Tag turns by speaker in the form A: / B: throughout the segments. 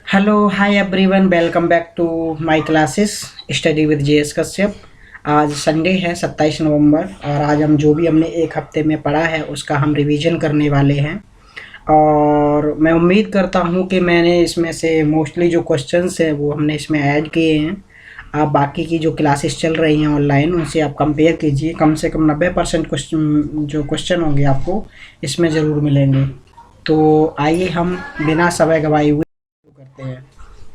A: Hello hi everyone, welcome back to my classes study with JS Kashyap. आज Sunday है 27 नवंबर और आज हम जो भी हमने एक हफ्ते में पढ़ा है उसका हम रिवीजन करने वाले हैं। और मैं उम्मीद करता हूँ कि मैंने इसमें से मोस्टली जो क्वेश्चंस हैं वो हमने इसमें ऐड किए हैं। आप बाकी की जो क्लासेस चल रही हैं ऑनलाइन उनसे आप कंपेयर कीजिए, कम से कम 90% क्वेश्चन होंगे आपको इसमें ज़रूर मिलेंगे। तो आइए हम बिना समय गवाए हुए करते हैं।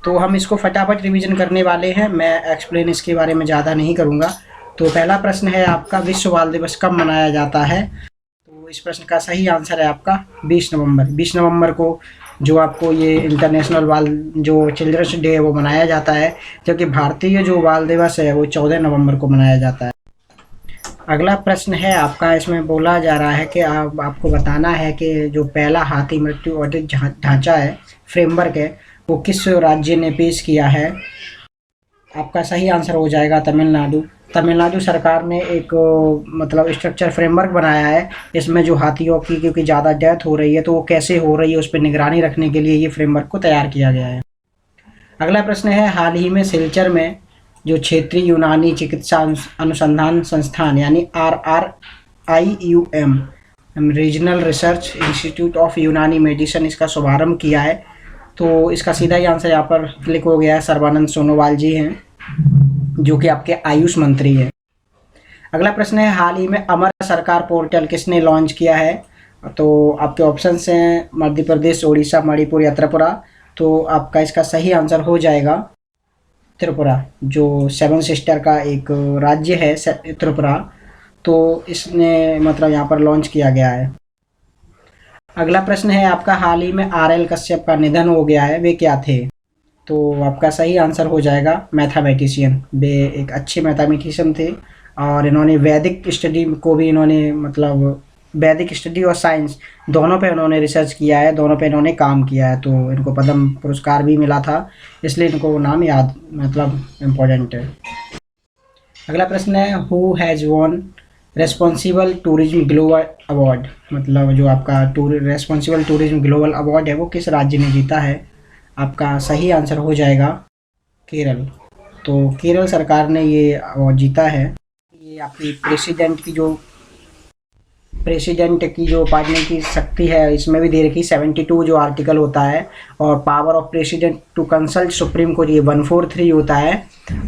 A: तो हम इसको फटाफट रिवीजन करने वाले हैं। मैं एक्सप्लेन इसके बारे में ज़्यादा नहीं करूँगा। तो पहला प्रश्न है आपका, विश्व बाल दिवस कब मनाया जाता है? तो इस प्रश्न का सही आंसर है आपका 20 नवंबर। 20 नवंबर को जो आपको ये इंटरनेशनल बाल जो चिल्ड्रंस डे है वो मनाया जाता है, जबकि भारतीय जो बाल दिवस है वो 14 नवंबर को मनाया जाता है। अगला प्रश्न है आपका, इसमें बोला जा रहा है कि आपको बताना है कि जो पहला हाथी मृत्यु ऑडिट ढांचा है, फ्रेमवर्क है, वो किस राज्य ने पेश किया है? आपका सही आंसर हो जाएगा तमिलनाडु। तमिलनाडु सरकार ने एक मतलब स्ट्रक्चर फ्रेमवर्क बनाया है। इसमें जो हाथियों की क्योंकि ज़्यादा डेथ हो रही है तो वो कैसे हो रही है उस पर निगरानी रखने के लिए ये फ्रेमवर्क को तैयार किया गया है। अगला प्रश्न है, हाल ही में सिलचर में जो क्षेत्रीय यूनानी चिकित्सा अनुसंधान संस्थान यानी RRIUM regional research institute of यूनानी मेडिसिन इसका शुभारंभ किया है। तो इसका सीधा ही आंसर यहाँ पर क्लिक हो गया है, सर्बानंद सोनोवाल जी हैं जो कि आपके आयुष मंत्री हैं। अगला प्रश्न है, हाल ही में अमर सरकार पोर्टल किसने लॉन्च किया है? तो आपके ऑप्शंस हैं मध्य प्रदेश, उड़ीसा, मणिपुर या त्रिपुरा। तो आपका इसका सही आंसर हो जाएगा त्रिपुरा, जो सेवन सिस्टर का एक राज्य है त्रिपुरा। तो इसने मतलब यहाँ पर लॉन्च किया गया है। अगला प्रश्न है आपका, हाल ही में RL कश्यप का निधन हो गया है, वे क्या थे? तो आपका सही आंसर हो जाएगा मैथमेटिशियन। वे एक अच्छे मैथमेटिशियन थे और इन्होंने वैदिक स्टडी को भी इन्होंने मतलब वैदिक स्टडी और साइंस दोनों पे इन्होंने रिसर्च किया है, दोनों पे इन्होंने काम किया है। तो इनको पद्म पुरस्कार भी मिला था, इसलिए इनको वो नाम याद मतलब इम्पोर्टेंट है। अगला प्रश्न है, who has won responsible tourism global award? मतलब जो आपका रेस्पॉन्सिबल टूरिज्म ग्लोबल अवार्ड है वो किस राज्य ने जीता है? आपका सही आंसर हो जाएगा केरल। तो केरल सरकार ने ये अवार्ड जीता है। ये आपकी प्रेसिडेंट की जो पार्टनर की शक्ति है इसमें भी दे रखी 72 जो आर्टिकल होता है, और power of president to consult supreme court ये 143 होता है,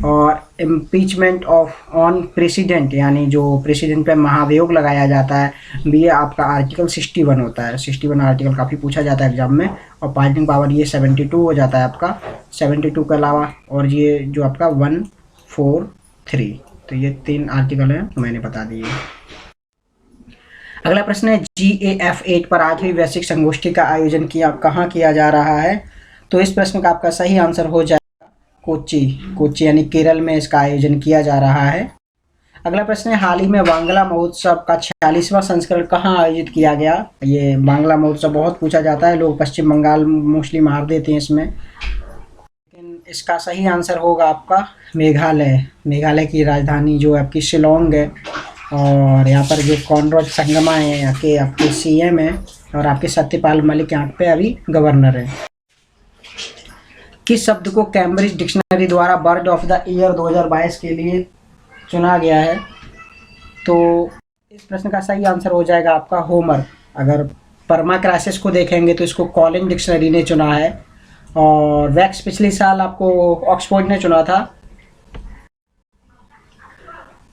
A: और इम्पीचमेंट ऑफ ऑन प्रेसिडेंट यानी जो प्रेसिडेंट पे महाभियोग लगाया जाता है ये आपका आर्टिकल 61 होता है। 61 आर्टिकल काफ़ी पूछा जाता है एग्जाम में, और पार्टिंग पावर ये 72 हो जाता है आपका। 72 के अलावा और ये जो आपका 143, तो ये 3 आर्टिकल हैं मैंने बता दिए। अगला प्रश्न है, GAF8 पर 8वीं वैश्विक संगोष्ठी का आयोजन कहाँ किया जा रहा है? तो इस प्रश्न का आपका सही आंसर हो जाएगा कोच्चि यानी केरल में इसका आयोजन किया जा रहा है। अगला प्रश्न है, हाल ही में बांग्ला महोत्सव का 46वां संस्करण कहाँ आयोजित किया गया? ये बांग्ला महोत्सव बहुत पूछा जाता है, लोग पश्चिम बंगाल मोस्टली मार देते हैं इसमें, लेकिन इसका सही आंसर होगा आपका मेघालय की राजधानी जो आपकी शिलोंग है। और यहाँ पर जो कॉनराड संगमा है यहाँ के आपके CM है, और आपके सत्यपाल मलिक यहाँ पे अभी गवर्नर है। किस शब्द को कैम्ब्रिज डिक्शनरी द्वारा बर्ड ऑफ द ईयर 2022 के लिए चुना गया है? तो इस प्रश्न का सही आंसर हो जाएगा आपका होमर। अगर परमा क्राइसिस को देखेंगे तो इसको कॉलिन डिक्शनरी ने चुना है, और वैक्स पिछले साल आपको ऑक्सफोर्ड ने चुना था।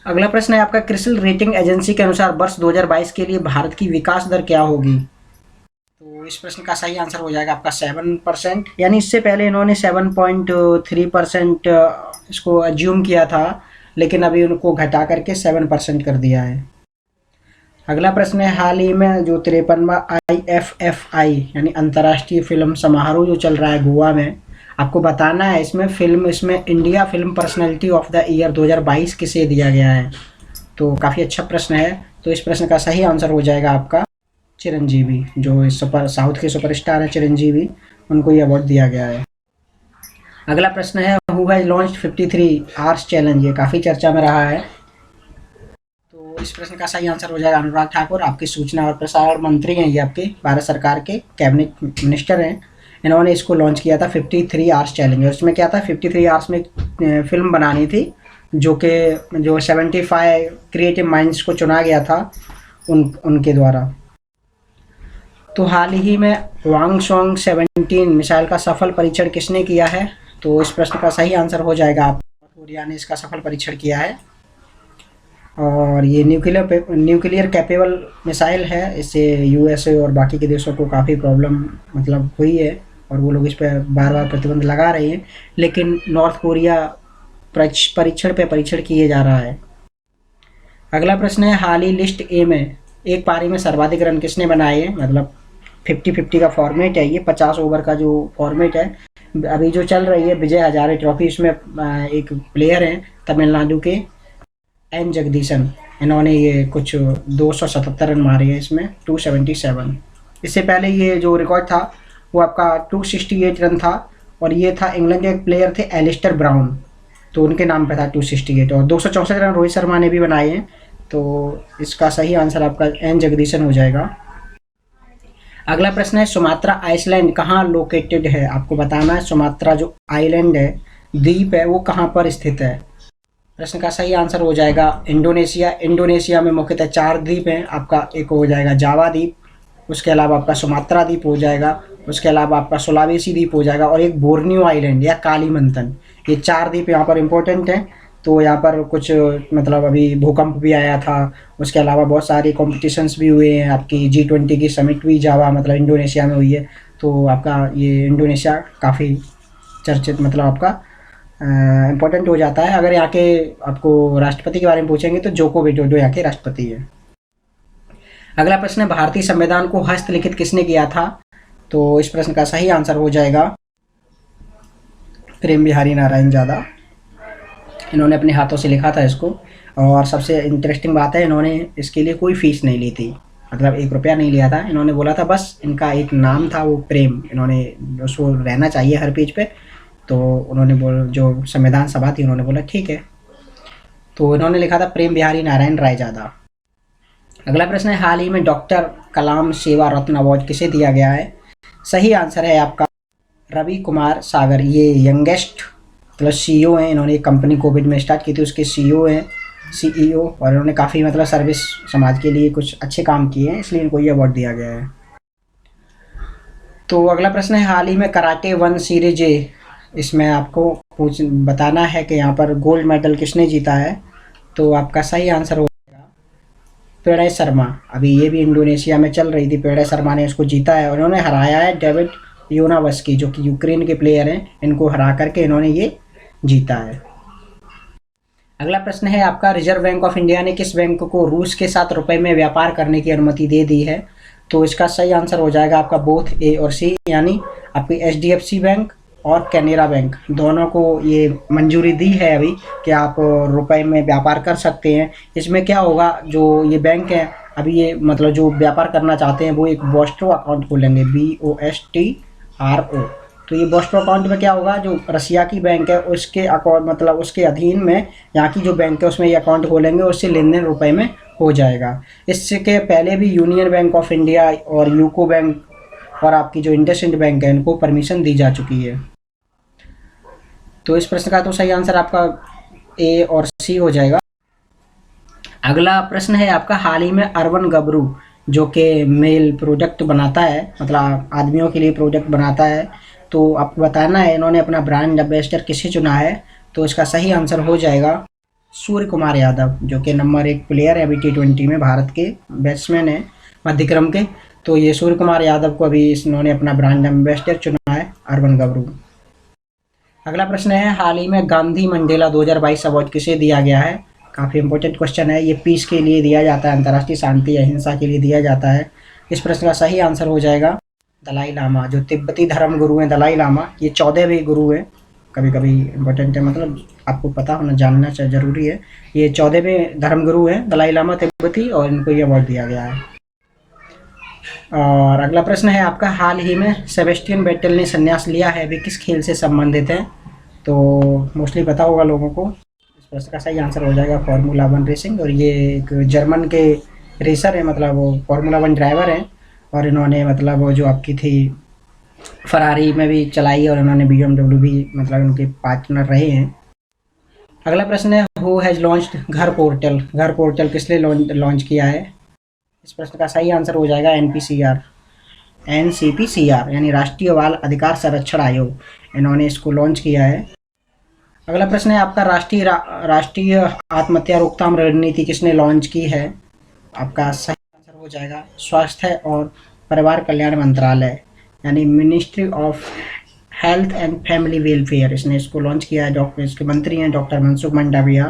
A: अगला प्रश्न है आपका, क्रिसिल रेटिंग एजेंसी के अनुसार वर्ष 2022 के लिए भारत की विकास दर क्या होगी? तो इस प्रश्न का सही आंसर हो जाएगा आपका 7%, यानी इससे पहले इन्होंने 7.3% इसको अज्यूम किया था, लेकिन अभी उनको घटा करके 7% कर दिया है। अगला प्रश्न है, हाल ही में जो 53वां IFFI यानी अंतर्राष्ट्रीय फिल्म समारोह जो चल रहा है गोवा में, आपको बताना है इसमें India film personality of the year 2022 किसे दिया गया है? तो काफ़ी अच्छा प्रश्न है। तो इस प्रश्न का सही आंसर हो जाएगा आपका चिरंजीवी, जो साउथ के सुपरस्टार हैं चिरंजीवी, उनको ये अवार्ड दिया गया है। अगला प्रश्न है, who has launched 53 hours challenge? ये काफ़ी चर्चा में रहा है। तो इस प्रश्न का सही आंसर हो जाएगा अनुराग ठाकुर, आपके सूचना और प्रसारण मंत्री हैं, ये आपके भारत सरकार के कैबिनेट मिनिस्टर हैं। इन्होंने इसको लॉन्च किया था 53 आवर्स चैलेंज। उसमें क्या था, 53 आवर्स में एक फिल्म बनानी थी जो 75 क्रिएटिव माइंड्स को चुना गया था उनके द्वारा। तो हाल ही में वांगशोंग 17 मिसाइल का सफल परीक्षण किसने किया है? तो इस प्रश्न का सही आंसर हो जाएगा आप कोरिया ने इसका सफल परीक्षण किया है। और ये न्यूक्लियर कैपेबल मिसाइल है। इससे यूएसए और बाकी के देशों को काफ़ी प्रॉब्लम मतलब हुई है और वो लोग इस पर बार बार प्रतिबंध लगा रहे हैं, लेकिन नॉर्थ कोरिया परीक्षण पे परीक्षण किए जा रहा है। अगला प्रश्न है, हाल ही लिस्ट ए में एक पारी में सर्वाधिक रन किसने बनाए हैं? मतलब 50-50 का फॉर्मेट है ये, 50 ओवर का जो फॉर्मेट है अभी जो चल रही है विजय हजारे ट्रॉफी, इसमें एक प्लेयर हैं तमिलनाडु के एन जगदीशन। इन्होंने ये कुछ 277 रन मारे हैं इसमें, 277। इससे पहले ये जो रिकॉर्ड था वो आपका 268 रन था और ये था इंग्लैंड के एक प्लेयर थे एलिस्टर ब्राउन, तो उनके नाम पे था 268। और 264 रन रोहित शर्मा ने भी बनाए हैं। तो इसका सही आंसर आपका एन जगदीशन हो जाएगा। अगला प्रश्न है, सुमात्रा आइसलैंड कहाँ लोकेटेड है? आपको बताना है सुमात्रा जो आइलैंड है, द्वीप है, वो कहाँ पर स्थित है। प्रश्न का सही आंसर हो जाएगा इंडोनेशिया। इंडोनेशिया में मुख्यतः 4 द्वीप हैं। आपका एक हो जाएगा जावा द्वीप, उसके अलावा आपका सुमात्रा द्वीप हो जाएगा, उसके अलावा आपका सुलावेसी द्वीप हो जाएगा और एक बोर्नियो आइलैंड या कालीमंतन। ये 4 द्वीप यहाँ पर इम्पोर्टेंट हैं। तो यहाँ पर कुछ मतलब अभी भूकंप भी आया था, उसके अलावा बहुत सारी कॉम्पिटिशन्स भी हुए हैं। आपकी G20 की समिट भी जावा मतलब इंडोनेशिया में हुई है। तो आपका ये इंडोनेशिया काफ़ी चर्चित मतलब आपका इम्पोर्टेंट हो जाता है। अगर यहाँ के आपको राष्ट्रपति के बारे में पूछेंगे तो जोको विडोडो यहाँ के राष्ट्रपति है। अगला प्रश्न है, भारतीय संविधान को हस्तलिखित किसने किया था? तो इस प्रश्न का सही आंसर हो जाएगा प्रेम बिहारी नारायण यादव। इन्होंने अपने हाथों से लिखा था इसको। और सबसे इंटरेस्टिंग बात है, इन्होंने इसके लिए कोई फीस नहीं ली थी, मतलब 1 रुपया नहीं लिया था। इन्होंने बोला था बस इनका एक नाम था वो प्रेम, इन्होंने उसको रहना चाहिए हर पेज पे। तो उन्होंने जो संविधान सभा थी उन्होंने बोला ठीक है, तो इन्होंने लिखा था प्रेम बिहारी नारायण राय यादव। अगला प्रश्न है, हाल ही में डॉक्टर कलाम सेवा रत्न अवार्ड किसे दिया गया है? सही आंसर है आपका रवि कुमार सागर। ये यंगेस्ट मतलब CEO हैं। इन्होंने एक कंपनी कोविड में स्टार्ट की थी, उसके CEO और इन्होंने काफ़ी मतलब सर्विस समाज के लिए कुछ अच्छे काम किए हैं, इसलिए इनको ये अवार्ड दिया गया है। तो अगला प्रश्न है, हाल ही में कराटे 1 सीरीज ए, इसमें आपको बताना है कि यहाँ पर गोल्ड मेडल किसने जीता है। तो आपका सही आंसर हो जाएगा पेड़े शर्मा। अभी ये भी इंडोनेशिया में चल रही थी, पेड़े शर्मा ने इसको जीता है और इन्होंने हराया है डेविड योनावस्की जो कि यूक्रेन के प्लेयर हैं। इनको हरा करके इन्होंने ये जीता है। अगला प्रश्न है आपका, रिजर्व बैंक ऑफ इंडिया ने किस बैंक को रूस के साथ रुपए में व्यापार करने की अनुमति दे दी है? तो इसका सही आंसर हो जाएगा आपका बोथ ए और सी, यानी आपकी HDFC बैंक और कैनेरा बैंक दोनों को ये मंजूरी दी है अभी कि आप रुपए में व्यापार कर सकते हैं। इसमें क्या होगा, जो ये बैंक है अभी ये मतलब जो व्यापार करना चाहते हैं वो एक बोस्ट्रो अकाउंट खोलेंगे, BOSTRO। तो ये बोस्ट्रो अकाउंट में क्या होगा, जो रसिया की बैंक है उसके अकाउंट मतलब उसके अधीन में यहाँ की जो बैंक है उसमें ये अकाउंट खोलेंगे, उससे लेन देन रुपये में हो जाएगा। इससे के पहले भी यूनियन बैंक ऑफ इंडिया और यूको बैंक और आपकी जो इंडसइंड बैंक है इनको परमिशन दी जा चुकी है। तो इस प्रश्न का तो सही आंसर आपका ए और सी हो जाएगा। अगला प्रश्न है आपका, हाल ही में अर्बन गबरू जो कि मेल प्रोडक्ट बनाता है मतलब आदमियों के लिए प्रोडक्ट बनाता है, तो आपको बताना है इन्होंने अपना ब्रांड एम्बेसडर किसे चुना है। तो इसका सही आंसर हो जाएगा सूर्य कुमार यादव जो कि नंबर 1 प्लेयर है अभी T20 में, भारत के बैट्समैन है मध्यक्रम के। तो ये सूर्य कुमार यादव को अभी इन्होंने अपना ब्रांड एम्बेसडर चुना है अर्बन गबरू। अगला प्रश्न है, हाल ही में गांधी मंडेला 2022 अवार्ड किसे दिया गया है? काफ़ी इंपॉर्टेंट क्वेश्चन है ये, पीस के लिए दिया जाता है, अंतर्राष्ट्रीय शांति अहिंसा के लिए दिया जाता है। इस प्रश्न का सही आंसर हो जाएगा दलाई लामा, जो तिब्बती धर्म गुरु हैं दलाई लामा। ये 14वें गुरु हैं, कभी कभी इम्पोर्टेंट है मतलब आपको पता होना जानना जरूरी है। ये 14वें धर्म गुरु हैं दलाई लामा तिब्बती और इनको ये अवार्ड दिया गया है। और अगला प्रश्न है आपका, हाल ही में सेबेस्टियन वेटेल ने संन्यास लिया है, अभी किस खेल से संबंधित है? तो मोस्टली पता होगा लोगों को। इस प्रश्न का सही आंसर हो जाएगा फार्मूला 1 रेसिंग। और ये एक जर्मन के रेसर है, मतलब वो फार्मूला 1 ड्राइवर हैं और इन्होंने मतलब वो जो आपकी थी फरारी में भी चलाई और उन्होंने BMW भी मतलब उनके पार्टनर रहे हैं। अगला प्रश्न है, हु हैज़ लॉन्च्ड घर पोर्टल? घर पोर्टल किसने लॉन्च किया है? इस प्रश्न का सही आंसर हो जाएगा NCPCR यानी राष्ट्रीय बाल अधिकार संरक्षण आयोग, इन्होंने इसको लॉन्च किया है। अगला प्रश्न है आपका, राष्ट्रीय आत्महत्या रोकथाम रणनीति किसने लॉन्च की है? आपका सही आंसर हो जाएगा स्वास्थ्य और परिवार कल्याण मंत्रालय यानी ministry of health and family welfare, इसने इसको लॉन्च किया है। डॉक्टर इसके मंत्री हैं डॉक्टर मनसुख मंडाविया।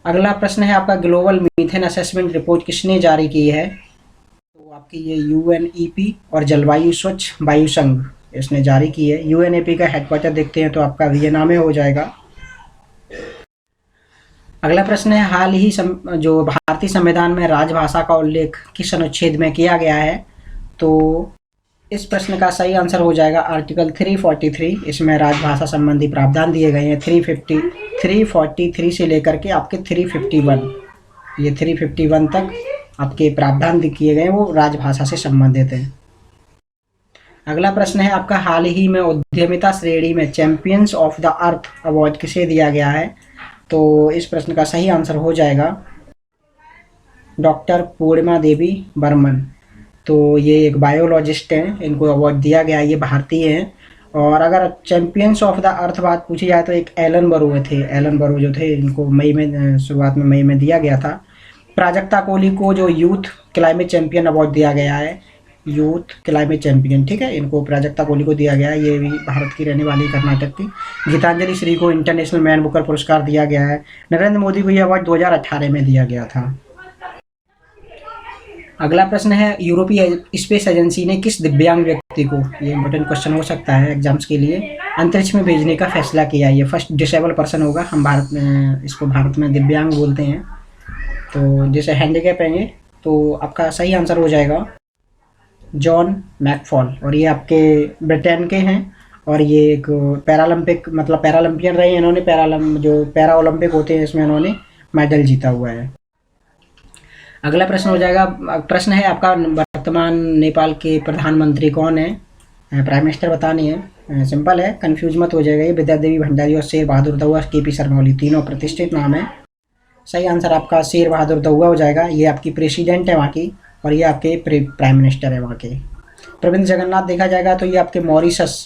A: अगला प्रश्न है आपका, ग्लोबल मीथेन असेसमेंट रिपोर्ट किसने जारी की है? तो आपकी ये UNEP और जलवायु स्वच्छ वायु संघ, इसने जारी की है। UNEP का हेडक्वार्टर देखते हैं तो आपका वियना में हो जाएगा। अगला प्रश्न है, हाल ही जो भारतीय संविधान में राजभाषा का उल्लेख किस अनुच्छेद में किया गया है? तो इस प्रश्न का सही आंसर हो जाएगा आर्टिकल 343, इसमें राजभाषा संबंधी प्रावधान दिए गए हैं। 343 से लेकर के आपके 351, ये 351 तक आपके प्रावधान किए गए हैं, वो राजभाषा से संबंधित हैं। अगला प्रश्न है आपका, हाल ही में उद्यमिता श्रेणी में champions of the earth award किसे दिया गया है? तो इस प्रश्न का सही आंसर हो जाएगा डॉक्टर पूर्णिमा देवी बर्मन। तो ये एक बायोलॉजिस्ट हैं, इनको अवार्ड दिया गया, ये भारतीय हैं। और अगर चैंपियंस ऑफ द अर्थ बात पूछी जाए तो एक एलन बरो थे, एलन बरो जो थे, इनको मई में शुरुआत में मई में दिया गया था। प्राजक्ता कोहली को जो यूथ क्लाइमेट चैंपियन अवार्ड दिया गया है, यूथ क्लाइमेट चैंपियन, ठीक है, इनको प्राजक्ता कोहली को दिया गया है, ये भी भारत की रहने वाली कर्नाटक की। गीतांजलि श्री को इंटरनेशनल मैन बुकर पुरस्कार दिया गया है। नरेंद्र मोदी को यह अवार्ड 2018 में दिया गया था। अगला प्रश्न है, यूरोपीय स्पेस एजेंसी ने किस दिव्यांग व्यक्ति को, ये इंपॉर्टेंट क्वेश्चन हो सकता है एग्जाम्स के लिए, अंतरिक्ष में भेजने का फैसला किया? ये फर्स्ट डिसेबल पर्सन होगा, हम भारत में इसको भारत में दिव्यांग बोलते हैं, तो जैसे हैंडीकैप हैं ये। तो आपका सही आंसर हो जाएगा जॉन मैकफॉल, और ये आपके ब्रिटेन के हैं और ये एक पैरालंपिक मतलब पैरालंपियन रहे हैं इन्होंने। जो पैरा ओलंपिक होते हैं इसमें इन्होंने मेडल जीता हुआ है। अगला प्रश्न हो जाएगा, प्रश्न है आपका, वर्तमान नेपाल के प्रधानमंत्री कौन है? प्राइम मिनिस्टर बतानी है, सिंपल है, कंफ्यूज मत हो जाएगा। ये विद्या देवी भंडारी और शेर बहादुर दउआ, KP शर्मा ओली, तीनों प्रतिष्ठित नाम है। सही आंसर आपका शेर बहादुर दउआ हो जाएगा। ये आपकी प्रेसिडेंट है वहाँ की और ये आपके प्राइम मिनिस्टर है वहाँ के। प्रविंद जगन्नाथ देखा जाएगा तो ये आपके मॉरिशस,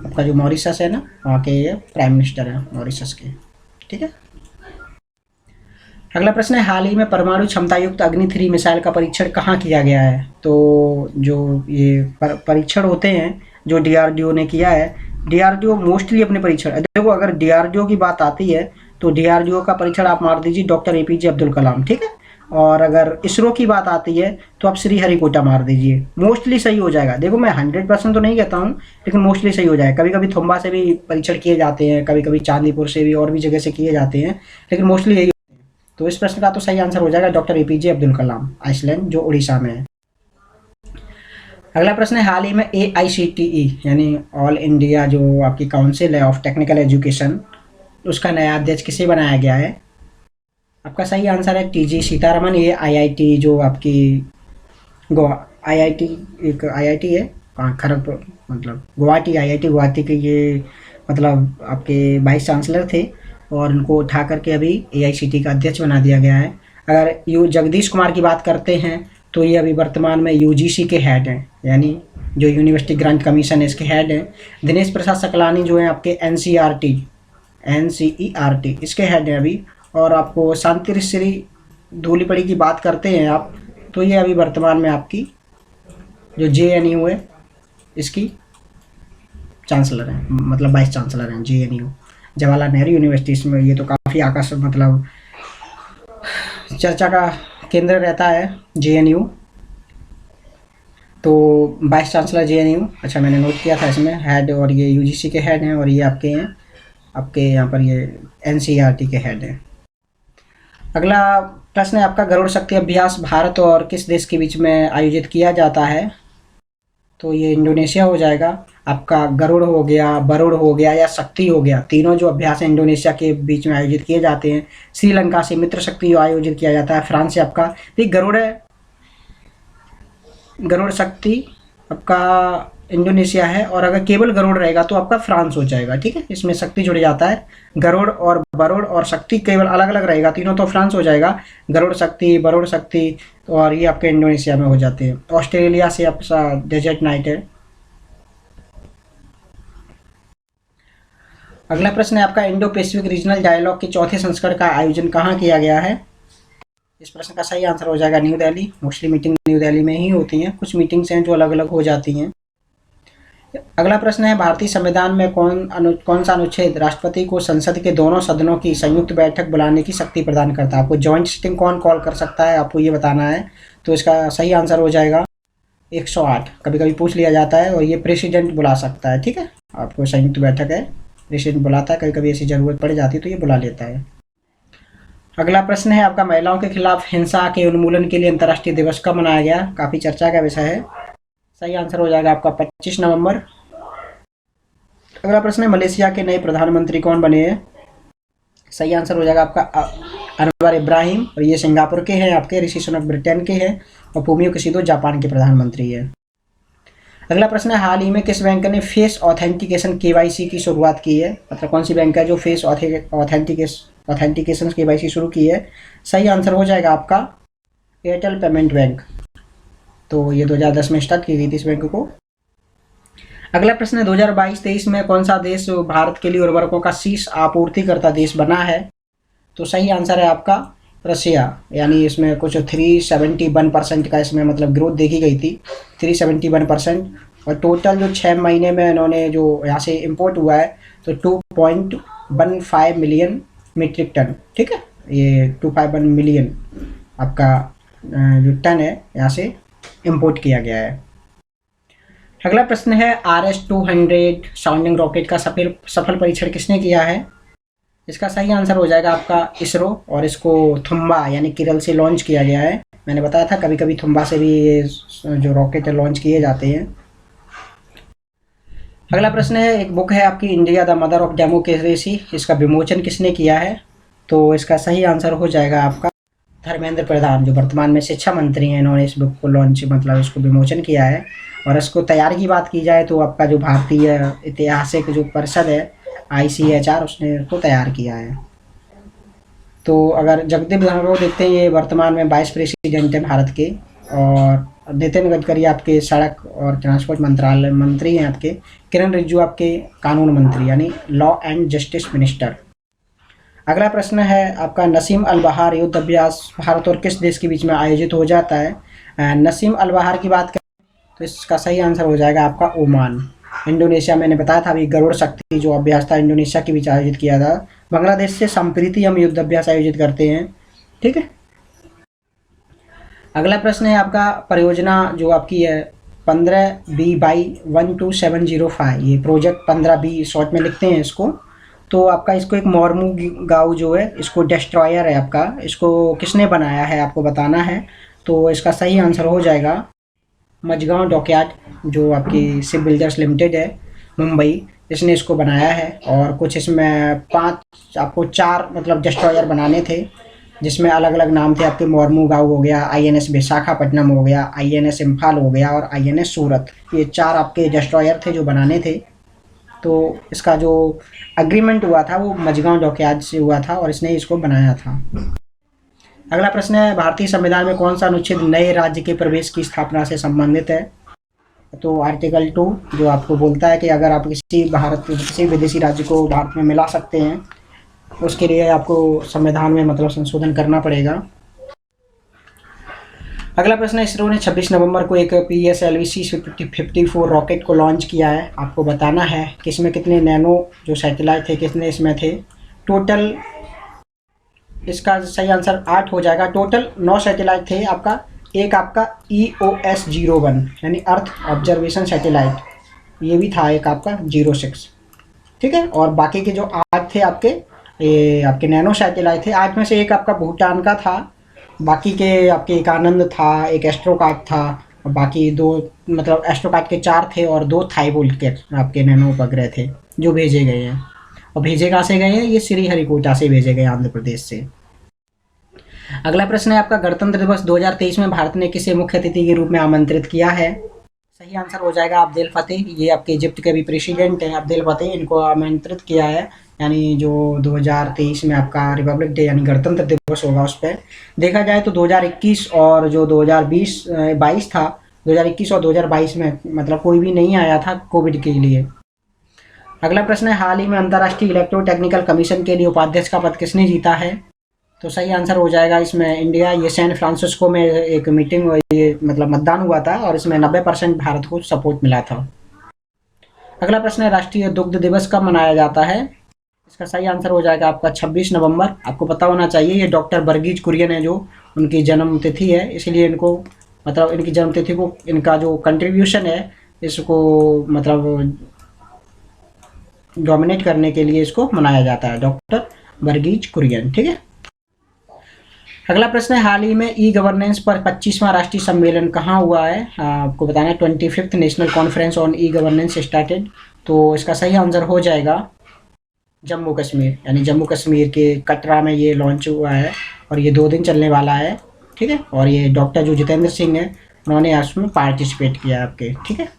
A: आपका जो मॉरिशस है ना, वहाँ के ये प्राइम मिनिस्टर है मॉरिशस के, ठीक है। अगला प्रश्न है, हाल ही में परमाणु क्षमता युक्त अग्नि 3 मिसाइल का परीक्षण कहाँ किया गया है? तो जो ये परीक्षण होते हैं जो DRDO ने किया है, DRDO मोस्टली अपने परीक्षण, देखो अगर DRDO की बात आती है तो DRDO का परीक्षण आप मार दीजिए डॉक्टर APJ अब्दुल कलाम, ठीक है। और अगर इसरो की बात आती है तो आप श्रीहरिकोटा मार दीजिए, मोस्टली सही हो जाएगा। देखो मैं 100% तो नहीं कहता हूँ, लेकिन मोस्टली सही हो जाएगा। कभी कभी थुम्बा से भी परीक्षण किए जाते हैं, कभी कभी चांदीपुर से भी और भी जगह से किए जाते हैं, लेकिन मोस्टली यही। तो इस प्रश्न का तो सही आंसर हो जाएगा doctor APJ Abdul Kalam, Iceland जो उड़ीसा में है। अगला प्रश्न है, हाल ही में AICTE यानी ऑल इंडिया जो आपकी काउंसिल है ऑफ टेक्निकल एजुकेशन, उसका नया अध्यक्ष किसे बनाया गया है? आपका सही आंसर है TG सीतारमन। ये IIT जो आपकी IIT एक IIT है खड़गपुर, मतलब गुवाहाटी, IIT गुवाहाटी के ये मतलब आपके वाइस चांसलर थे और उनको उठा करके अभी AICTE का अध्यक्ष बना दिया गया है। अगर जगदीश कुमार की बात करते हैं तो ये अभी वर्तमान में UGC के हेड हैं, यानी जो यूनिवर्सिटी ग्रांट कमीशन है इसके हेड हैं। दिनेश प्रसाद सकलानी जो है आपके NCERT इसके हेड हैं अभी। और आपको शांति श्री धूलीपड़ी की बात करते हैं आप, तो ये अभी वर्तमान में आपकी जो JNU है इसकी चांसलर हैं, मतलब वाइस चांसलर हैं JNU, जवाहरलाल नेहरू यूनिवर्सिटी। इसमें ये तो काफ़ी आकर्षक मतलब चर्चा का केंद्र रहता है JNU, तो वाइस चांसलर JNU, अच्छा मैंने नोट किया था इसमें हेड, और ये UGC के हेड हैं और ये आपके हैं आपके यहाँ पर ये NCERT के हेड हैं। अगला प्रश्न है आपका, गरुड़ शक्ति अभ्यास भारत और किस देश के बीच में आयोजित किया जाता है? तो ये इंडोनेशिया हो जाएगा। आपका गरुड़ हो गया, वरुण हो गया या शक्ति हो गया, तीनों जो अभ्यास हैं इंडोनेशिया के बीच में आयोजित किए जाते हैं। श्रीलंका से मित्र शक्ति जो आयोजित किया जाता है, फ्रांस से आपका गरुड़ शक्ति आपका इंडोनेशिया है, और अगर केवल गरुड़ रहेगा तो आपका फ्रांस हो जाएगा। ठीक है, इसमें शक्ति जुड़ जाता है। गरुड़ और बरुड़ और शक्ति केवल अलग अलग रहेगा, तीनों तो फ्रांस हो जाएगा। गरुड़ शक्ति, बरुड़ शक्ति, और ये आपके इंडोनेशिया में हो जाते हैं। ऑस्ट्रेलिया से आपका डेजर्ट नाइट है। अगला प्रश्न है आपका, इंडो पैसिफिक रीजनल डायलॉग के चौथे संस्करण का आयोजन कहाँ किया गया है? इस प्रश्न का सही आंसर हो जाएगा new Delhi. Mostly meeting new Delhi में ही होती हैं, कुछ मीटिंग्स हैं जो अलग अलग हो जाती हैं। अगला प्रश्न है, भारतीय संविधान में कौन सा अनुच्छेद राष्ट्रपति को संसद के दोनों सदनों की संयुक्त बैठक बुलाने की शक्ति प्रदान करता है? आपको जॉइंट सिटिंग कौन कॉल कर सकता है, आपको ये बताना है। तो इसका सही आंसर हो जाएगा 108। कभी कभी पूछ लिया जाता है, और ये प्रेसिडेंट बुला सकता है। ठीक है, आपको संयुक्त बैठक है, प्रेसिडेंट बुलाता है, कभी कभी ऐसी जरूरत पड़ जाती है तो ये बुला लेता है। अगला प्रश्न है आपका, महिलाओं के खिलाफ हिंसा के उन्मूलन के लिए अंतर्राष्ट्रीय दिवस कब मनाया गया? काफी चर्चा का विषय है। सही आंसर हो जाएगा आपका 25 नवंबर। अगला प्रश्न है, मलेशिया के नए प्रधानमंत्री कौन बने हैं? सही आंसर हो जाएगा आपका अनवर इब्राहिम, और ये सिंगापुर के हैं। आपके ऋषि सुनक ब्रिटेन के हैं, और फूमियो किशिडो जापान के प्रधानमंत्री है। अगला प्रश्न है, हाल ही में किस बैंक ने फेस ऑथेंटिकेशन KYC की शुरुआत की है? मतलब कौन सी बैंक है जो फेस ऑथेंटिकेशन KYC शुरू की है? सही आंसर हो जाएगा आपका एयरटेल पेमेंट बैंक। तो ये 2010 में स्टार्ट की गई थी इस बैंक को। अगला प्रश्न है, 2022-23 में कौन सा देश भारत के लिए उर्वरकों का शीर्ष आपूर्तिकर्ता देश बना है? तो सही आंसर है आपका रशिया। यानी इसमें कुछ 371% का इसमें मतलब ग्रोथ देखी गई थी, 371%। और टोटल जो 6 महीने में इन्होंने जो यहाँ से इम्पोर्ट हुआ है तो 2.15 मिलियन मीट्रिक टन। ठीक है, ये 251 मिलियन आपका जो टन है यहाँ से इम्पोर्ट किया गया है। अगला प्रश्न है, RS-200 साउंडिंग रॉकेट का सफल परीक्षण किसने किया है? इसका सही आंसर हो जाएगा आपका इसरो, और इसको थुम्बा यानी केरल से लॉन्च किया गया है। मैंने बताया था कभी कभी थुम्बा से भी ये जो रॉकेट है लॉन्च किए जाते हैं। अगला प्रश्न है, एक बुक है आपकी India the mother of democracy, इसका विमोचन किसने किया है? तो इसका सही आंसर हो जाएगा आपका धर्मेंद्र प्रधान, जो वर्तमान में शिक्षा मंत्री हैं। इन्होंने इस बुक को लॉन्च मतलब इसको विमोचन किया है। और इसको तैयार की बात की जाए तो आपका जो भारतीय ऐतिहासिक जो परिषद है ICHR, उसने इसको तैयार किया है। तो अगर जगदीप धनखड़ देखते हैं, ये वर्तमान में वाइस प्रेसिडेंट हैं भारत के। और नितिन गडकरी आपके सड़क और ट्रांसपोर्ट मंत्रालय मंत्री हैं आपके। किरण रिजिजू आपके कानून मंत्री यानी लॉ एंड जस्टिस मिनिस्टर। अगला प्रश्न है आपका, नसीम अल बहार युद्ध अभ्यास भारत और किस देश के बीच में आयोजित हो जाता है? नसीम अल बहार की बात करें तो इसका सही आंसर हो जाएगा आपका ओमान। इंडोनेशिया मैंने बताया था अभी, गरुड़ शक्ति जो अभ्यास था इंडोनेशिया के बीच आयोजित किया था। बांग्लादेश से संप्रीति हम युद्ध अभ्यास आयोजित करते हैं। ठीक है, अगला प्रश्न है आपका, परियोजना जो आपकी है 15B/12705, ये प्रोजेक्ट 15B शॉर्ट में लिखते हैं इसको। तो आपका इसको एक मोरमू गाँव जो है, इसको डिस्ट्रॉयर है आपका, इसको किसने बनाया है आपको बताना है। तो इसका सही आंसर हो जाएगा मझगांव डॉकयार्ड, जो आपकी शिप बिल्डर्स लिमिटेड है मुंबई, इसने इसको बनाया है। और कुछ इसमें 4 मतलब डिस्ट्रॉयर बनाने थे, जिसमें अलग अलग नाम थे आपके। मोरमू गाँव हो गया, INS विशाखापट्टनम हो गया, INS इम्फाल हो गया, और INS सूरत। ये 4 आपके डिस्ट्रॉयर थे जो बनाने थे। तो इसका जो अग्रीमेंट हुआ था वो मझगांव डॉकयार्ड से हुआ था, और इसने इसको बनाया था। अगला प्रश्न है, भारतीय संविधान में कौन सा अनुच्छेद नए राज्य के प्रवेश की स्थापना से संबंधित है? तो आर्टिकल 2 जो आपको बोलता है कि अगर आप किसी विदेशी राज्य को भारत में मिला सकते हैं, उसके लिए आपको संविधान में मतलब संशोधन करना पड़ेगा। अगला प्रश्न है, इसरो ने 26 नवंबर को एक PSLV-C54 रॉकेट को लॉन्च किया है। आपको बताना है कि इसमें कितने नैनो जो सैटेलाइट थे कितने इसमें थे टोटल। इसका सही आंसर 8 हो जाएगा। टोटल 9 सैटेलाइट थे आपका। एक आपका EOS-01 यानी अर्थ ऑब्जर्वेशन सैटेलाइट, ये भी था एक आपका 06। ठीक है, और बाकी के जो 8 थे आपके, ये आपके नैनो सैटेलाइट थे। 8 में से एक आपका भूटान का था, बाकी के आपके एक आनंद था, एक एस्ट्रोकार्ट था, और बाकी 2 मतलब एस्ट्रोकार्ट के 4 थे, और 2 थाईबोल्ट के आपके नैनो उपग्रह थे जो भेजे गए हैं। और भेजे कहाँ से गए हैं? ये श्रीहरिकोटा से भेजे गए, आंध्र प्रदेश से। अगला प्रश्न है आपका, गणतंत्र दिवस 2023 में भारत ने किसे मुख्य अतिथि के रूप में आमंत्रित किया है? सही आंसर हो जाएगा अब्देल फतेह। ये आपके इजिप्ट के भी प्रेसिडेंट हैं अब्देल फतेह, इनको आमंत्रित किया है। यानी जो 2023 में आपका रिपब्लिक डे यानी गणतंत्र दिवस होगा उस पर देखा जाए तो 2021 और जो 2020 22 था, 2021 और 2022 में मतलब कोई भी नहीं आया था कोविड के लिए। अगला प्रश्न है, हाल ही में अंतर्राष्ट्रीय इलेक्ट्रोटेक्निकल कमीशन के लिए उपाध्यक्ष का पद किसने जीता है? तो सही आंसर हो जाएगा इसमें इंडिया। ये सैन फ्रांसिस्को में एक मीटिंग, ये मतलब मतदान हुआ था और इसमें 90% भारत को सपोर्ट मिला था। अगला प्रश्न है, राष्ट्रीय दुग्ध दिवस कब मनाया जाता है? इसका सही आंसर हो जाएगा आपका 26 नवंबर। आपको पता होना चाहिए ये डॉक्टर वर्गीज कुरियन है जो उनकी जन्म तिथि है, इसलिए इनको मतलब इनकी जन्म तिथि को इनका जो कंट्रीब्यूशन है इसको मतलब डोमिनेट करने के लिए इसको मनाया जाता है, डॉक्टर वर्गीज कुरियन। ठीक है। अगला प्रश्न है, हाल ही में ई गवर्नेंस पर 25वां राष्ट्रीय सम्मेलन कहाँ हुआ है? आपको बताना है 25th national conference on e governance started. तो इसका सही आंसर हो जाएगा जम्मू कश्मीर, यानी जम्मू कश्मीर के कटरा में ये लॉन्च हुआ है और ये 2 दिन चलने वाला है। ठीक है। और ये डॉक्टर जो जितेंद्र सिंह हैं उन्होंने उसमें पार्टिसिपेट किया आपके। ठीक है।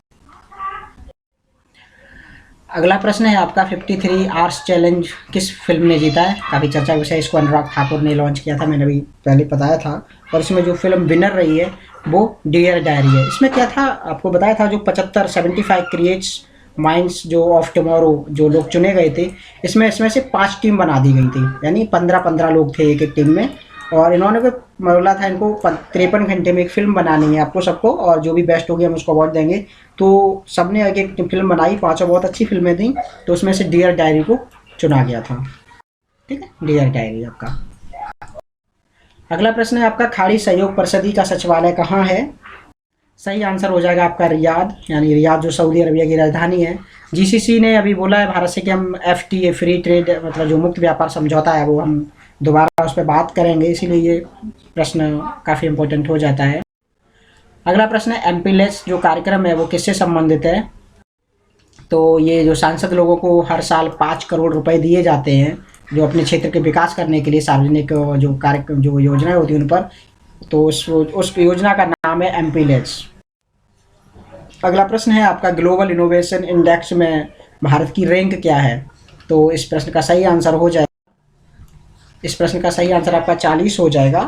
A: अगला प्रश्न है आपका 53 आवर्स चैलेंज किस फिल्म ने जीता है? काफ़ी चर्चा का विषय, इसको अनुराग ठाकुर ने लॉन्च किया था, मैंने अभी पहले बताया था। और इसमें जो फिल्म विनर रही है वो डियर डायरी है। इसमें क्या था आपको बताया था, जो 75 क्रिएट्स माइंड्स जो ऑफ टुमारो जो लोग चुने गए थे, इसमें से 5 टीम बना दी गई थी, यानी 15-15 लोग थे एक एक टीम में। और इन्होंने भी बोला था इनको 53 घंटे में एक फिल्म बनानी है आपको सबको, और जो भी बेस्ट होगी हम उसको अवार्ड देंगे। तो सबने एक एक फिल्म बनाई, 5 बहुत अच्छी फिल्में थी, तो उसमें से डियर डायरी को चुना गया था। ठीक है, डियर डायरी आपका। अगला प्रश्न है आपका, खाड़ी सहयोग परिषद का सचिवालय कहाँ है? सही आंसर हो जाएगा आपका रियाद, यानी रियाद जो सऊदी अरबिया की राजधानी है। जीसीसी ने अभी बोला है भारत से कि हम FTA फ्री ट्रेड मतलब जो मुक्त व्यापार समझौता है वो हम दोबारा उस पर बात करेंगे, इसीलिए ये प्रश्न काफ़ी इम्पोर्टेंट हो जाता है। अगला प्रश्न है, MPLS जो कार्यक्रम है वो किससे संबंधित है? तो ये जो सांसद लोगों को हर साल 5 करोड़ रुपए दिए जाते हैं जो अपने क्षेत्र के विकास करने के लिए सार्वजनिक जो कार्यक्रम जो योजनाएं होती हैं उन पर, तो उस योजना का नाम है MPLS। अगला प्रश्न है आपका, ग्लोबल इनोवेशन इंडेक्स में भारत की रैंक क्या है? तो इस प्रश्न का सही आंसर हो जाएगा, इस प्रश्न का सही आंसर आपका 40 हो जाएगा।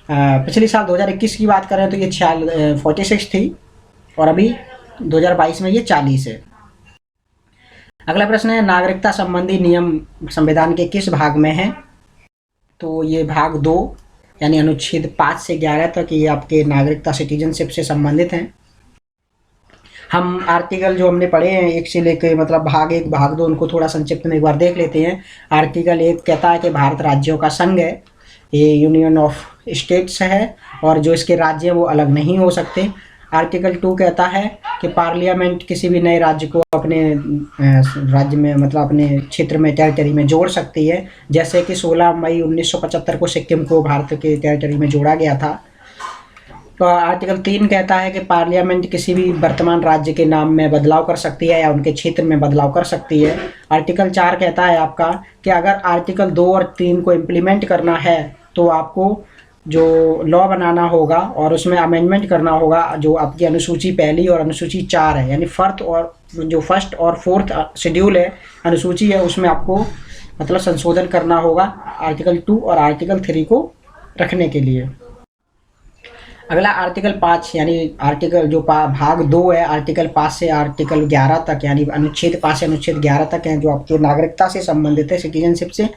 A: पिछले साल 2021 की बात करें तो ये 46 थी और अभी 2022 में ये 40 है। अगला प्रश्न है, नागरिकता संबंधी नियम संविधान के किस भाग में है? तो ये भाग 2 यानी अनुच्छेद 5 से 11 तक ये आपके नागरिकता सिटीजनशिप से संबंधित हैं। हम आर्टिकल जो हमने पढ़े हैं 1 से लेकर मतलब भाग 1 भाग 2 उनको थोड़ा संक्षिप्त में एक बार देख लेते हैं। आर्टिकल 1 कहता है कि भारत राज्यों का संघ है, ये यूनियन ऑफ स्टेट्स है और जो इसके राज्य हैं वो अलग नहीं हो सकते। आर्टिकल 2 कहता है कि पार्लियामेंट किसी भी नए राज्य को अपने राज्य में मतलब अपने क्षेत्र में टेरिटरी में जोड़ सकती है, जैसे कि 16 मई 1975 को सिक्किम को भारत के टेरिटरी में जोड़ा गया था। तो आर्टिकल 3 कहता है कि पार्लियामेंट किसी भी वर्तमान राज्य के नाम में बदलाव कर सकती है या उनके क्षेत्र में बदलाव कर सकती है। आर्टिकल 4 कहता है आपका कि अगर आर्टिकल 2 और 3 को इम्प्लीमेंट करना है तो आपको जो लॉ बनाना होगा और उसमें अमेंडमेंट करना होगा। जो आपकी अनुसूची पहली और अनुसूची 4 है, यानी फर्स्ट और फोर्थ शेड्यूल है अनुसूची है, उसमें आपको मतलब संशोधन करना होगा आर्टिकल 2 और आर्टिकल 3 को रखने के लिए। अगला आर्टिकल 5 यानी आर्टिकल जो भाग 2 है, आर्टिकल 5 से आर्टिकल 11 तक यानी अनुच्छेद 5 से अनुच्छेद 11 तक है जो आपके नागरिकता से संबंधित है, सिटीजनशिप से।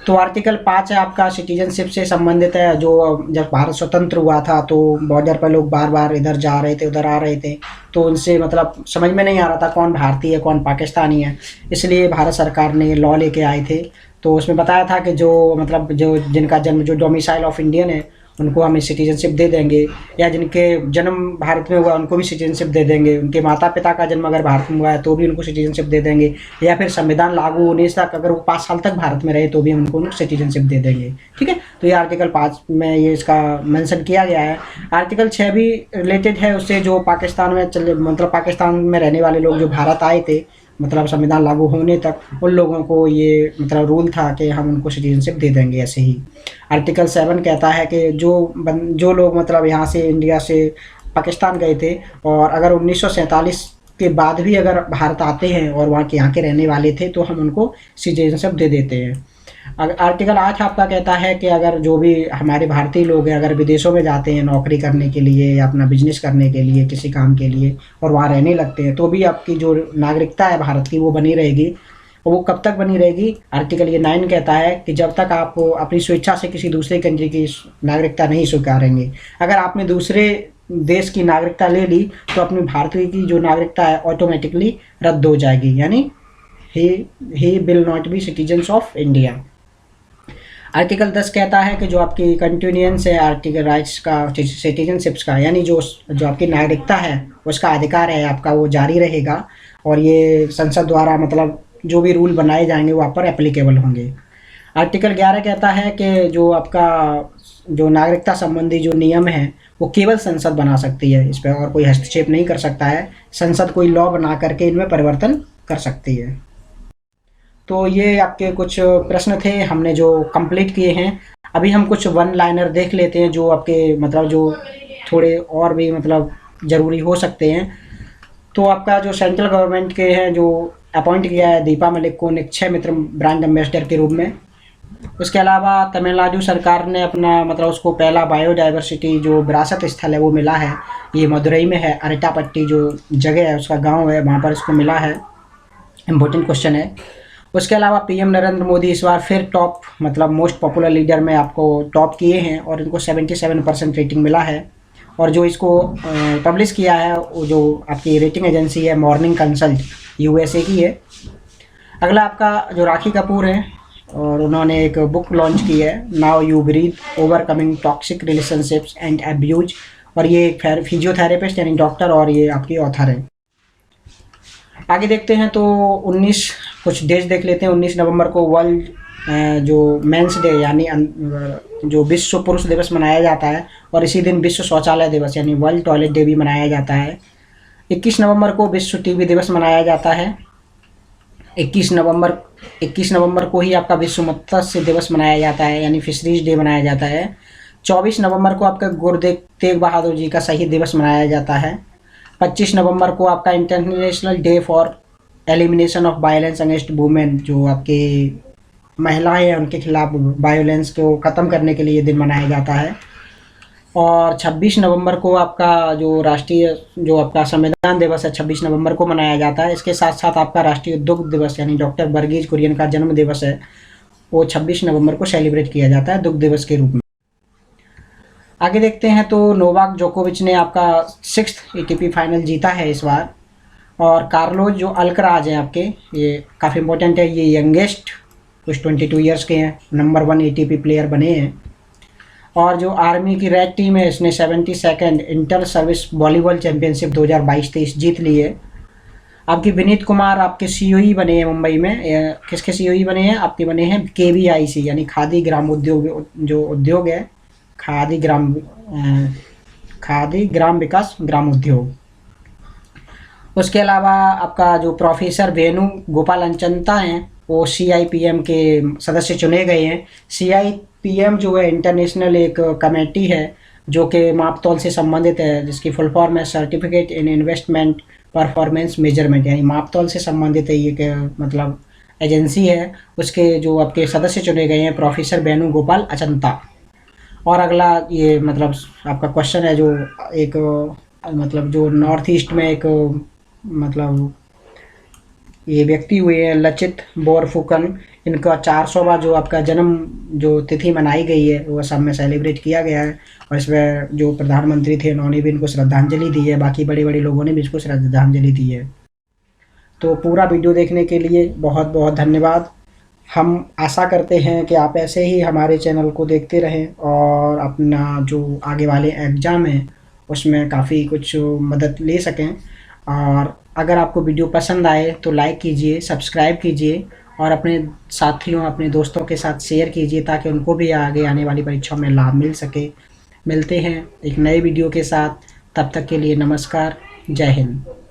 A: तो आर्टिकल 5 है आपका सिटीजनशिप से संबंधित है। जो जब भारत स्वतंत्र हुआ था तो बॉर्डर पर लोग बार बार इधर जा रहे थे उधर आ रहे थे, तो उनसे मतलब समझ में नहीं आ रहा था कौन भारतीय है कौन पाकिस्तानी है, इसलिए भारत सरकार ने लॉ लेके आए थे। तो उसमें बताया था कि जो मतलब जो जिनका जन्म जो डोमिसाइल ऑफ इंडियन है उनको हम सिटीजनशिप दे देंगे, या जिनके जन्म भारत में हुआ उनको भी सिटीजनशिप दे देंगे, उनके माता पिता का जन्म अगर भारत में हुआ है तो भी उनको सिटीजनशिप दे देंगे, या फिर संविधान लागू होने तक अगर वो 5 साल तक भारत में रहे तो भी हम उनको सिटीजनशिप दे देंगे। ठीक है, तो ये आर्टिकल 5 में ये इसका मेंशन किया गया है। आर्टिकल 6 भी रिलेटेड है उससे, जो पाकिस्तान में मतलब पाकिस्तान में रहने वाले लोग जो भारत आए थे मतलब संविधान लागू होने तक, उन लोगों को ये मतलब रूल था कि हम उनको सिटीजनशिप दे देंगे ऐसे ही। आर्टिकल 7 कहता है कि जो लोग मतलब यहाँ से इंडिया से पाकिस्तान गए थे, और अगर 1947 के बाद भी अगर भारत आते हैं और वहाँ के यहाँ के रहने वाले थे तो हम उनको सिटीजनशिप दे देते हैं। अगर आर्टिकल 8 आपका कहता है कि अगर जो भी हमारे भारतीय लोग हैं अगर विदेशों में जाते हैं नौकरी करने के लिए या अपना बिजनेस करने के लिए किसी काम के लिए और वहाँ रहने लगते हैं तो भी आपकी जो नागरिकता है भारत की वो बनी रहेगी। और वो कब तक बनी रहेगी? आर्टिकल ये 9 कहता है कि जब तक आप अपनी स्वेच्छा से किसी दूसरे कंट्री की नागरिकता नहीं स्वीकारेंगे। अगर आपने दूसरे देश की नागरिकता ले ली तो अपनी भारतीय की जो नागरिकता है ऑटोमेटिकली रद्द हो जाएगी, यानी he will not be citizens of India. Article 10 कहता है कि जो आपकी कंटिन्यूएंस है आर्टिकल राइट्स का सिटीजनशिप्स का, यानी जो आपकी नागरिकता है उसका अधिकार है आपका वो जारी रहेगा, और ये संसद द्वारा मतलब जो भी रूल बनाए जाएंगे वो आप पर एप्लीकेबल होंगे। आर्टिकल 11 कहता है कि जो आपका जो नागरिकता संबंधी जो नियम है वो केवल संसद बना सकती है, इस पर और कोई हस्तक्षेप नहीं कर सकता है। संसद कोई लॉ बना करके इनमें परिवर्तन कर सकती है। तो ये आपके कुछ प्रश्न थे हमने जो कंप्लीट किए हैं। अभी हम कुछ वन लाइनर देख लेते हैं जो आपके मतलब जो थोड़े और भी मतलब ज़रूरी हो सकते हैं। तो आपका जो सेंट्रल गवर्नमेंट के हैं जो अपॉइंट किया है दीपा मलिक को निक्षय मित्र ब्रांड एम्बेसडर के रूप में। उसके अलावा तमिलनाडु सरकार ने अपना मतलब उसको पहला बायोडाइवर्सिटी जो विरासत स्थल है वो मिला है, ये मदुरई में है। अरेटापट्टी जो जगह है उसका गांव है वहाँ पर इसको मिला है। इम्पोर्टेंट क्वेश्चन है। उसके अलावा पीएम नरेंद्र मोदी इस बार फिर टॉप मतलब मोस्ट पॉपुलर लीडर में आपको टॉप किए हैं और इनको 77% रेटिंग मिला है। और जो इसको पब्लिश किया है वो जो आपकी रेटिंग एजेंसी है मॉर्निंग कंसल्ट यूएसए की है। अगला आपका जो राखी कपूर है और उन्होंने एक बुक लॉन्च की है now you breathe overcoming toxic relationships and abuse, और ये एक फिजियोथेरेपिस्ट यानी डॉक्टर और ये आपकी ऑथर है। आगे देखते हैं तो 19 कुछ डेज देख लेते हैं। 19 नवंबर को वर्ल्ड जो मेंस डे यानी जो विश्व पुरुष दिवस मनाया जाता है, और इसी दिन विश्व शौचालय दिवस यानी वर्ल्ड टॉयलेट डे भी मनाया जाता है। 21 नवंबर को विश्व टीबी दिवस मनाया जाता है। 21 नवंबर को ही आपका विश्व मत्स्य दिवस मनाया जाता है यानी फिशरीज डे मनाया जाता है। 24 नवंबर को आपका गुरुदेव तेग बहादुर जी का शहीद दिवस मनाया जाता है। 25 नवंबर को आपका international day for elimination of violence against women, जो आपके महिलाएं हैं उनके खिलाफ वायलेंस को ख़त्म करने के लिए ये दिन मनाया जाता है। और 26 नवंबर को आपका जो राष्ट्रीय जो आपका संविधान दिवस है 26 नवंबर को मनाया जाता है। इसके साथ साथ आपका राष्ट्रीय दुग्ध दिवस यानी डॉक्टर वर्गीज कुरियन का जन्म दिवस है वो 26 नवंबर को सेलिब्रेट किया जाता है दुग्ध दिवस के रूप में। आगे देखते हैं तो नोवाक जोकोविच ने आपका 6th एटीपी फाइनल जीता है इस बार। और कार्लोस जो अल्कराज हैं आपके ये काफ़ी इंपॉर्टेंट है, ये यंगेस्ट कुछ 22 ईयर्स के हैं, नंबर 1 एटीपी प्लेयर बने हैं। और जो आर्मी की रेड टीम है इसने 72nd inter service volleyball championship 2022-23 जीत ली है। आपकी विनीत कुमार आपके सीओई बने हैं मुंबई में। किसके सीओई बने हैं? आपके बने हैं केवीआईसी यानी खादी ग्राम उद्योग जो उद्योग है खादी ग्राम विकास ग्राम उद्योग। उसके अलावा आपका जो प्रोफेसर वेणु गोपाल अंचंता हैं वो CIPM के सदस्य चुने गए हैं। CIPM जो है इंटरनेशनल एक कमेटी है जो कि मापतौल से संबंधित है, जिसकी फुल फॉर्म है certificate in investment performance measurement, यानी मापतौल से संबंधित है ये मतलब एजेंसी है। उसके जो आपके सदस्य चुने गए हैं प्रोफेसर वेणु गोपाल अचंता। और अगला ये मतलब आपका क्वेश्चन है जो एक मतलब जो नॉर्थ ईस्ट में एक मतलब ये व्यक्ति हुए हैं लचित बोरफुकन, इनका 400वां जो आपका जन्म जो तिथि मनाई गई है वो सब में सेलिब्रेट किया गया है। और इसमें जो प्रधानमंत्री थे उन्होंने भी इनको श्रद्धांजलि दी है, बाकी बड़े बड़े लोगों ने भी इसको श्रद्धांजलि दी है। तो पूरा वीडियो देखने के लिए बहुत बहुत धन्यवाद। हम आशा करते हैं कि आप ऐसे ही हमारे चैनल को देखते रहें और अपना जो आगे वाले एग्ज़ाम हैं उसमें काफ़ी कुछ मदद ले सकें। और अगर आपको वीडियो पसंद आए तो लाइक कीजिए, सब्सक्राइब कीजिए और अपने साथियों अपने दोस्तों के साथ शेयर कीजिए ताकि उनको भी आगे आने वाली परीक्षाओं में लाभ मिल सके। मिलते हैं एक नए वीडियो के साथ, तब तक के लिए नमस्कार, जय हिंद।